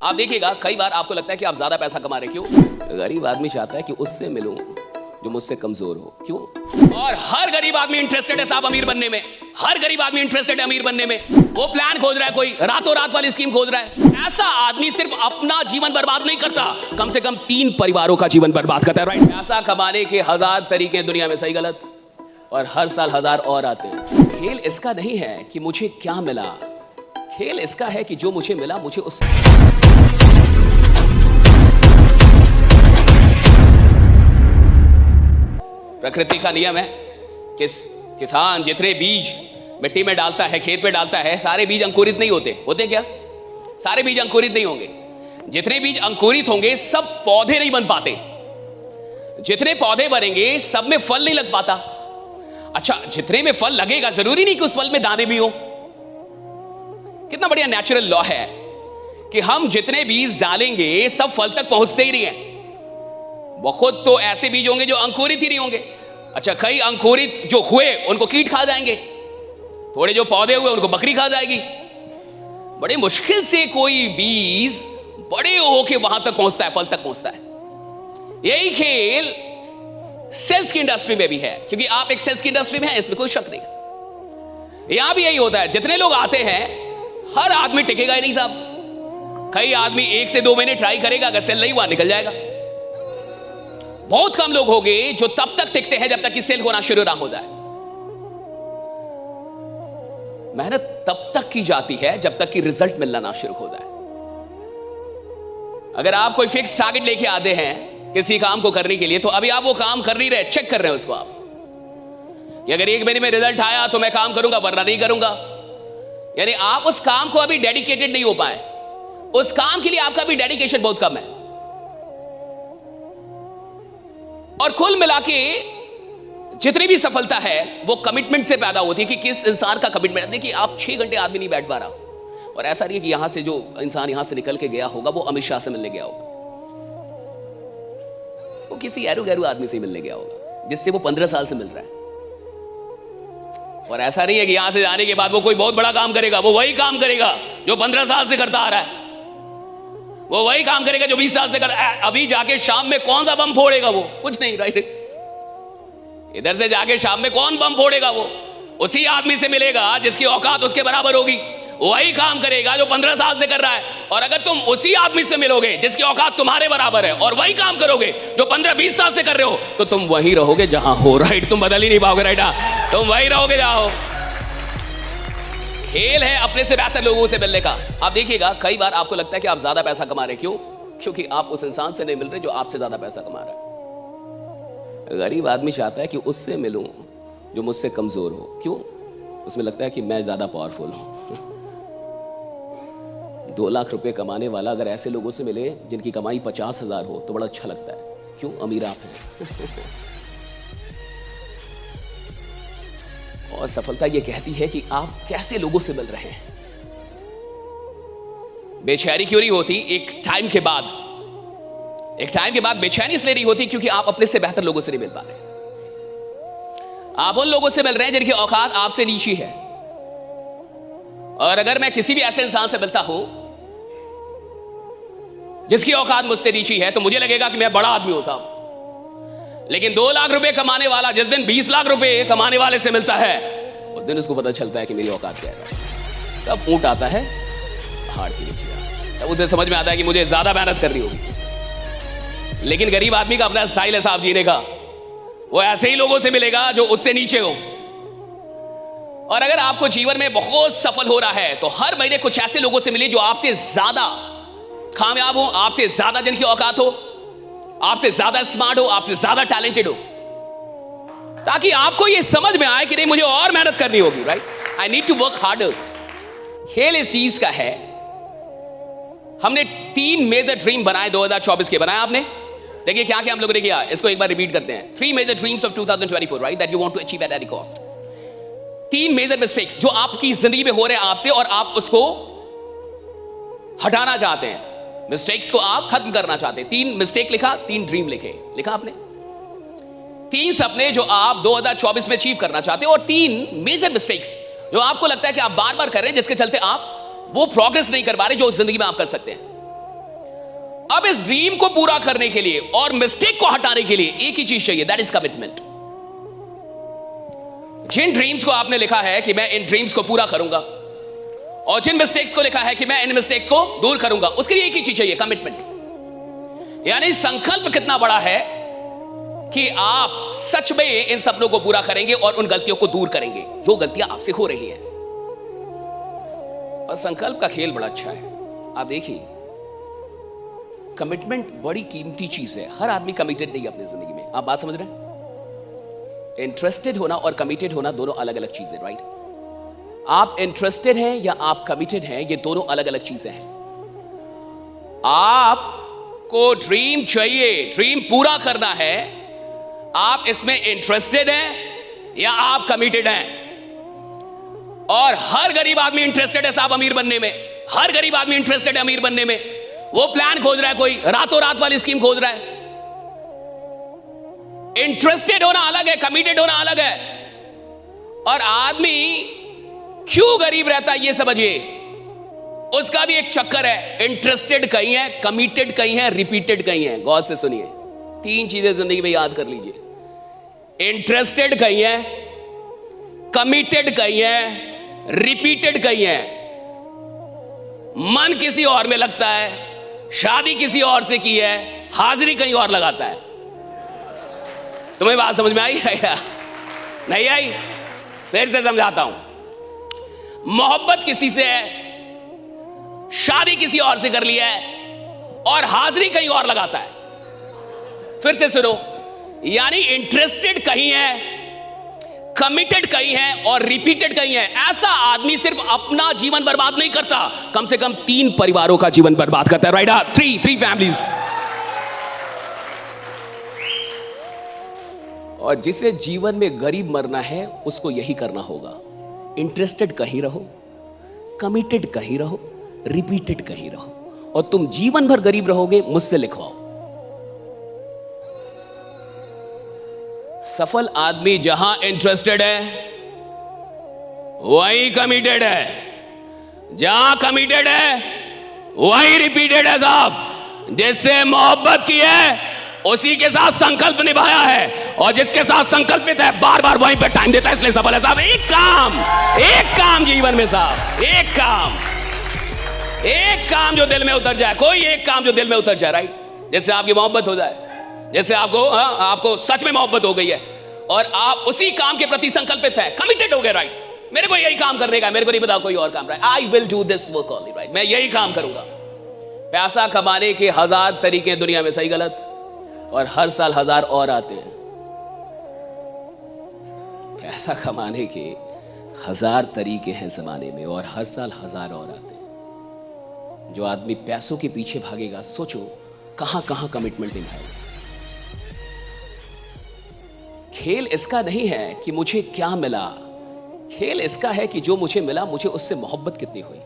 आप देखिएगा कई बार आपको लगता है कि आप ज्यादा पैसा कमा रहे, क्यों? गरीब आदमी चाहता है कि उससे मिलूं जो मुझसे कमजोर हो, क्यों? और हर गरीब आदमी इंटरेस्टेड है साहब अमीर बनने में, हर गरीब आदमी इंटरेस्टेड है अमीर बनने में। वो प्लान खोज रहा है, कोई रातों रात वाली स्कीम खोज रहा है। ऐसा आदमी सिर्फ अपना जीवन बर्बाद नहीं करता, कम से कम 3 परिवारों का जीवन बर्बाद करता है, राइट? पैसा कमाने के 1000 तरीके दुनिया में, सही गलत, और हर साल 1000 और आते हैं। खेल इसका नहीं है कि मुझे क्या मिला, खेल इसका है कि जो मुझे मिला मुझे उस प्रकृति का नियम है कि किसान जितने बीज मिट्टी में डालता है, खेत में डालता है, सारे बीज अंकुरित नहीं होते। होते क्या? सारे बीज अंकुरित नहीं होंगे। जितने बीज अंकुरित होंगे सब पौधे नहीं बन पाते। जितने पौधे बनेंगे सब में फल नहीं लग पाता। अच्छा, जितने में फल लगेगा जरूरी नहीं कि उस फल में दाने भी हो। कितना बढ़िया नेचुरल लॉ है कि हम जितने बीज डालेंगे सब फल तक पहुंचते ही नहीं है। बहुत तो ऐसे बीज होंगे जो अंकुरित ही नहीं होंगे। अच्छा, कई अंकुरित जो हुए उनको कीट खा जाएंगे, थोड़े जो पौधे हुए उनको बकरी खा जाएगी। बड़े मुश्किल से कोई बीज बड़े होके वहां तक पहुंचता है, फल तक पहुंचता है। यही खेल सेल्स की इंडस्ट्री में भी है, क्योंकि आप एक सेल्स की इंडस्ट्री में हैं, इसमें कोई शक नहीं। यहां भी यही होता है, जितने लोग आते हैं हर आदमी टिकेगा ही नहीं साहब। कई आदमी 1 से 2 महीने ट्राई करेगा, अगर सेल नहीं हुआ निकल जाएगा। बहुत कम लोग होंगे जो तब तक टिकते हैं जब तक कि सेल होना शुरू ना हो जाए। मेहनत तब तक की जाती है जब तक कि रिजल्ट मिलना ना शुरू हो जाए। अगर आप कोई फिक्स टारगेट लेके आते हैं किसी काम को करने के लिए, तो अभी आप वो काम कर नहीं रहे, चेक कर रहे हैं उसको आप कि अगर 1 महीने में रिजल्ट आया तो मैं काम करूंगा, वरना नहीं करूंगा। यानी आप उस काम को अभी डेडिकेटेड नहीं हो पाए, उस काम के लिए आपका भी डेडिकेशन बहुत कम है। और कुल मिला के जितनी भी सफलता है वो कमिटमेंट से पैदा होती है कि किस इंसान का कमिटमेंट। देखिए, आप 6 घंटे आदमी नहीं बैठ पा रहा, और ऐसा नहीं है कि यहां से जो इंसान यहां से निकल के गया होगा वो अमित शाह से मिलने गया होगा, वो किसी एरू गैरू आदमी से मिलने गया होगा जिससे वो 15 साल से मिल रहा है। और ऐसा नहीं है कि यहां से जाने के बाद वो कोई बहुत बड़ा काम करेगा, वो वही काम करेगा जो 15 साल से करता आ रहा है, वो वही काम करेगा जो 20 साल से कर। अभी जाके शाम में कौन सा बम फोड़ेगा? वो कुछ नहीं, राइट? इधर से जाके शाम में कौन बम फोड़ेगा? वो उसी आदमी से मिलेगा जिसकी औकात उसके बराबर होगी, वही काम करेगा जो 15 साल से कर रहा है। और अगर तुम उसी आदमी से मिलोगे जिसकी औकात तुम्हारे बराबर है और वही काम करोगे जो 15-20 साल से कर रहे हो, तो तुम वहीं रहोगे जहां हो, राइट? तुम बदल ही नहीं पाओगे, राइट? तुम वहीं रहोगे जहां हो। खेल है अपने से बेहतर लोगों से मिलने का। आप देखिएगा कई बार आपको लगता है कि आप ज्यादा पैसा कमा रहे, क्यों? क्योंकि आप उस इंसान से नहीं मिल रहे जो आपसे ज्यादा पैसा कमा रहा है। गरीब आदमी चाहता है कि उससे मिलूं जो मुझसे कमजोर हो, क्यों? उसमें लगता है कि मैं ज्यादा पावरफुल हूं। 2 लाख रुपए कमाने वाला अगर ऐसे लोगों से मिले जिनकी कमाई 50,000 हो तो बड़ा अच्छा लगता है, क्यों? अमीर आप हैं। और सफलता यह कहती है कि आप कैसे लोगों से मिल रहे हैं। बेचैनी क्यों नहीं होती? एक टाइम के बाद बेचैनी इसलिए नहीं होती क्योंकि आप अपने से बेहतर लोगों से नहीं मिल पा रहे। आप उन लोगों से मिल रहे हैं जिनकी औकात आपसे नीची है। और अगर मैं किसी भी ऐसे इंसान से मिलता हूं जिसकी औकात मुझसे नीची है तो मुझे लगेगा कि मैं बड़ा आदमी हूं साहब। लेकिन 2 लाख रुपए कमाने वाला जिस दिन 20 लाख रुपए कमाने वाले से मिलता है, उस दिन उसको पता चलता है कि मेरी औकात क्या है। तब ऊंट आता है पहाड़ के नीचे, तब उसे समझ में आता है कि मुझे ज्यादा मेहनत करनी होगी। लेकिन गरीब आदमी का अपना स्टाइल है साहब जीने का, वो ऐसे ही लोगों से मिलेगा जो उससे नीचे हो। और अगर आपको जीवन में बहुत सफल हो रहा है तो हर महीने कुछ ऐसे लोगों से मिले जो आपसे ज्यादा कामयाब हो, आपसे ज्यादा जिनकी औकात हो, आपसे ज्यादा स्मार्ट हो, आपसे ज्यादा टैलेंटेड हो, ताकि आपको यह समझ में आए कि नहीं मुझे और मेहनत करनी होगी, right? I need to work harder. खेल इस चीज का है। हमने 3 मेजर ड्रीम बनाए 2024 के। बनाया आपने? देखिए क्या क्या हम लोगों ने किया, इसको एक बार रिपीट करते हैं। 3 major dreams of 2024, right? That you want to achieve at any cost. 3 major mistakes जो आपकी जिंदगी में हो रहे हैं आपसे और आप उसको हटाना चाहते हैं, मिस्टेक्स को आप खत्म करना चाहते हैं। 3 मिस्टेक लिखा, 3 ड्रीम लिखा आपने। 3 सपने जो आप 2024 में अचीव करना चाहते हो, और 3 मेजर मिस्टेक्स जो आपको लगता है कि आप बार बार कर रहे हैं जिसके चलते आप वो प्रोग्रेस नहीं कर पा रहे जो जिंदगी में आप कर सकते हैं। अब इस ड्रीम को पूरा करने के लिए और मिस्टेक को हटाने के लिए एक ही चीज चाहिए, दैट इज कमिटमेंट। जिन ड्रीम्स को आपने लिखा है कि मैं इन ड्रीम्स को पूरा करूंगा, और जिन मिस्टेक्स को लिखा है कि मैं इन मिस्टेक्स को दूर करूंगा, उसके लिए एक ही चीज चाहिए, कमिटमेंट। यानी संकल्प कितना बड़ा है कि आप सच में इन सपनों को पूरा करेंगे और उन गलतियों को दूर करेंगे जो गलतियां आपसे हो रही हैं। और संकल्प का खेल बड़ा अच्छा है। आप देखिए, कमिटमेंट बड़ी कीमती चीज है। हर आदमी कमिटेड नहीं है अपनी जिंदगी में। आप बात समझ रहे हैं? इंटरेस्टेड होना और कमिटेड होना दोनों अलग अलग चीजें, राइट? आप इंटरेस्टेड हैं या आप कमिटेड हैं, ये दोनों अलग अलग चीजें हैं। आपको ड्रीम चाहिए, ड्रीम पूरा करना है, आप इसमें इंटरेस्टेड हैं या आप कमिटेड हैं? और हर गरीब आदमी इंटरेस्टेड है साहब अमीर बनने में। हर गरीब आदमी इंटरेस्टेड है अमीर बनने में। वो प्लान खोज रहा है, कोई रातों रात वाली स्कीम खोज रहा है। इंटरेस्टेड होना अलग है, कमिटेड होना अलग है। और आदमी क्यों गरीब रहता है ये समझिए, उसका भी एक चक्कर है। इंटरेस्टेड कहीं है, कमिटेड कहीं है, रिपीटेड कहीं है। गौर से सुनिए, 3 चीजें जिंदगी में याद कर लीजिए। इंटरेस्टेड कहीं है, कमिटेड कहीं है, रिपीटेड कहीं है। मन किसी और में लगता है, शादी किसी और से की है, हाजिरी कहीं और लगाता है। तुम्हें बात समझ में आई है? नहीं आई? फिर से समझाता हूं। मोहब्बत किसी से है, शादी किसी और से कर लिया है, और हाजिरी कहीं और लगाता है। फिर से सुनो, यानी इंटरेस्टेड कहीं है, कमिटेड कहीं है और रिपीटेड कहीं है। ऐसा आदमी सिर्फ अपना जीवन बर्बाद नहीं करता, कम से कम 3 परिवारों का जीवन बर्बाद करता है, राइट? 3 फैमिलीज। और जिसे जीवन में गरीब मरना है उसको यही करना होगा। इंटरेस्टेड कहीं रहो, कमिटेड कहीं रहो, रिपीटेड कहीं रहो, और तुम जीवन भर गरीब रहोगे। मुझसे लिखवाओ। सफल आदमी जहां इंटरेस्टेड है वही कमिटेड है, जहां कमिटेड है वही रिपीटेड है साहब। जिससे मोहब्बत की है उसी के साथ संकल्प निभाया है, और जिसके साथ संकल्पित है बार बार वहीं पे टाइम देता है, इसलिए सफल है साहब। एक काम जीवन में साहब, एक काम जो दिल में उतर जाए, कोई एक काम जो दिल में उतर जाए, राइट? जैसे आपकी मोहब्बत हो जाए, जैसे आपको सच में मोहब्बत हो गई है और आप उसी काम के प्रति संकल्पित है, कमिटेड हो गए, राइट? मेरे को यही काम करने का है, मेरे को नहीं पता कोई और काम, right? I will do this work only, right? मैं यही काम करूंगा। पैसा कमाने के 1000 तरीके दुनिया में, सही गलत, और हर साल 1000 और आते हैं। पैसा कमाने के 1000 तरीके हैं जमाने में, और हर साल 1000 और आते हैं। जो आदमी पैसों के पीछे भागेगा, सोचो कहां कहां कमिटमेंट निभाएगा। खेल इसका नहीं है कि मुझे क्या मिला, खेल इसका है कि जो मुझे मिला मुझे उससे मोहब्बत कितनी हुई।